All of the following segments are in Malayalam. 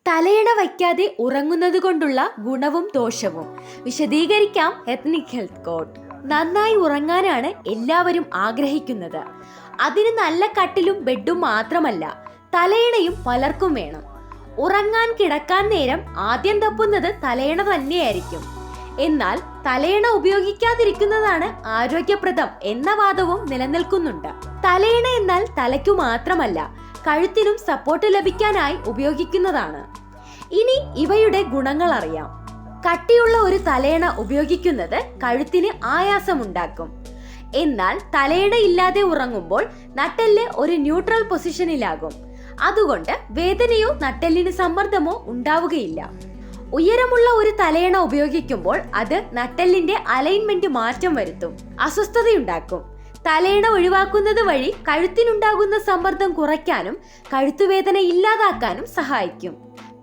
തലയിണ വയ്ക്കാതെ ഉറങ്ങുന്നത് കൊണ്ടുള്ള ഗുണവും ദോഷവും വിശദീകരിക്കാം. Ethnic health code. നന്നായി ഉറങ്ങാനാണ് എല്ലാവരും ആഗ്രഹിക്കുന്നത്. അതിന് നല്ല കട്ടിലും ബെഡും മാത്രമല്ല, തലയിണയും പലർക്കും വേണം. ഉറങ്ങാൻ കിടക്കാൻ നേരം ആദ്യം തപ്പുന്നത് തലയിണ തന്നെയായിരിക്കും. എന്നാൽ തലയിണ ഉപയോഗിക്കാതിരിക്കുന്നതാണ് ആരോഗ്യപ്രദം എന്ന വാദവും നിലനിൽക്കുന്നുണ്ട്. തലയിണ എന്നാൽ തലയ്ക്കു മാത്രമല്ല, കഴുത്തിനും സപ്പോർട്ട് ലഭിക്കാനായി ഉപയോഗിക്കുന്നതാണ്. ഇനി ഇവയുടെ ഗുണങ്ങൾ അറിയാം. കട്ടിയുള്ള ഒരു തലയിണ ഉപയോഗിക്കുന്നത് കഴുത്തിന് ആയാസമുണ്ടാക്കും. എന്നാൽ തലയിണ ഇല്ലാതെ ഉറങ്ങുമ്പോൾ നട്ടെല്ല് ഒരു ന്യൂട്രൽ പൊസിഷനിലാകും. അതുകൊണ്ട് വേദനയോ നട്ടെല്ലിന് സമ്മർദ്ദമോ ഉണ്ടാവുകയില്ല. ഉയരമുള്ള ഒരു തലയിണ ഉപയോഗിക്കുമ്പോൾ അത് നട്ടെല്ലിന്റെ അലൈൻമെന്റ് മാറ്റം വരുത്തും, അസ്വസ്ഥതയുണ്ടാക്കും. തലയിണ ഒഴിവാക്കുന്നത് വഴി കഴുത്തിനുണ്ടാകുന്ന സമ്മർദ്ദം കുറയ്ക്കാനും കഴുത്തുവേദന ഇല്ലാതാക്കാനും സഹായിക്കും.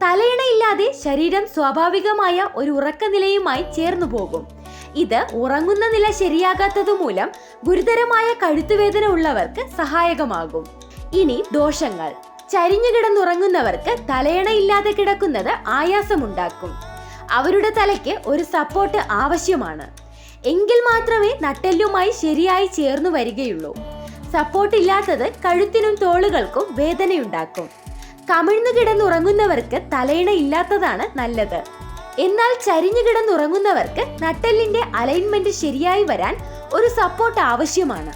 തലയിണ ഇല്ലാതെ ശരീരം സ്വാഭാവികമായ ഒരു ഉറക്കനിലയുമായി ചേർന്നു പോകും. ഇത് ഉറങ്ങുന്ന നില ശരിയാകാത്തതു മൂലം ഗുരുതരമായ കഴുത്തുവേദന ഉള്ളവർക്ക് സഹായകമാകും. ഇനി ദോഷങ്ങൾ. ചരിഞ്ഞു കിടന്നുറങ്ങുന്നവർക്ക് തലയിണ ഇല്ലാതെ കിടക്കുന്നത് ആയാസമുണ്ടാക്കും. അവരുടെ തലയ്ക്ക് ഒരു സപ്പോർട്ട് ആവശ്യമാണ്. എങ്കിൽ മാത്രമേ നട്ടെല്ലുമായി ശരിയായി ചേർന്നു വരികയുള്ളൂ. സപ്പോർട്ട് ഇല്ലാത്തത് കഴുത്തിനും തോളുകൾക്കും വേദനയുണ്ടാക്കും. കമിഴ്ന്നു കിടന്നുറങ്ങുന്നവർക്ക് തലയിണ ഇല്ലാത്തതാണ് നല്ലത്. എന്നാൽ ചരിഞ്ഞു കിടന്നുറങ്ങുന്നവർക്ക് നട്ടെല്ലിന്റെ അലൈൻമെന്റ് ശരിയായി വരാൻ ഒരു സപ്പോർട്ട് ആവശ്യമാണ്.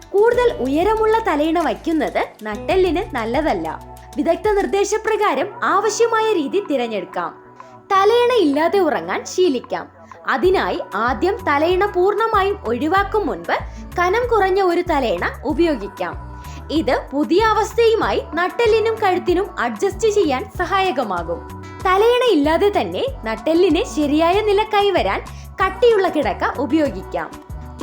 കൂടുതൽ ഉയരമുള്ള തലയിണ വയ്ക്കുന്നത് നട്ടെല്ലിന് നല്ലതല്ല. വിദഗ്ധ നിർദ്ദേശപ്രകാരം ആവശ്യമായ രീതി തിരഞ്ഞെടുക്കാം. തലയിണ ഇല്ലാതെ ഉറങ്ങാൻ ശീലിക്കാം. അതിനായി ആദ്യം തലയിണ പൂർണ്ണമായും ഒഴിവാക്കും മുൻപ് കനം കുറഞ്ഞ ഒരു തലയിണ ഉപയോഗിക്കാം. ഇത് പുതിയ അവസ്ഥയുമായി നട്ടെല്ലിനും കഴുത്തിനും അഡ്ജസ്റ്റ് ചെയ്യാൻ സഹായകമാകും. തലയിണ ഇല്ലാതെ തന്നെ നട്ടെല്ലിന് ശരിയായ നില കൈവരാൻ കട്ടിയുള്ള കിടക്ക ഉപയോഗിക്കാം.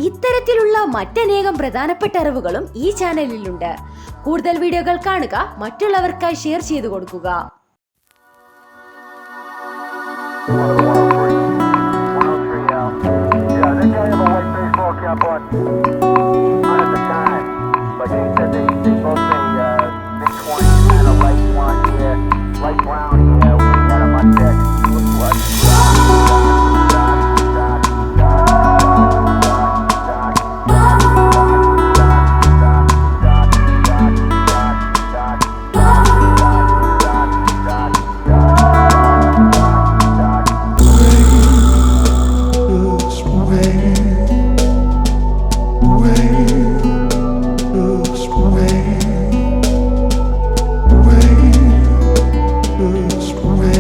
ഇത്തരത്തിലുള്ള മറ്റനേകം പ്രധാനപ്പെട്ട അറിവുകളും ഈ ചാനലിലുണ്ട്. കൂടുതൽ വീഡിയോകൾ കാണുക, മറ്റുള്ളവർക്കായി ഷെയർ ചെയ്തു കൊടുക്കുക. Way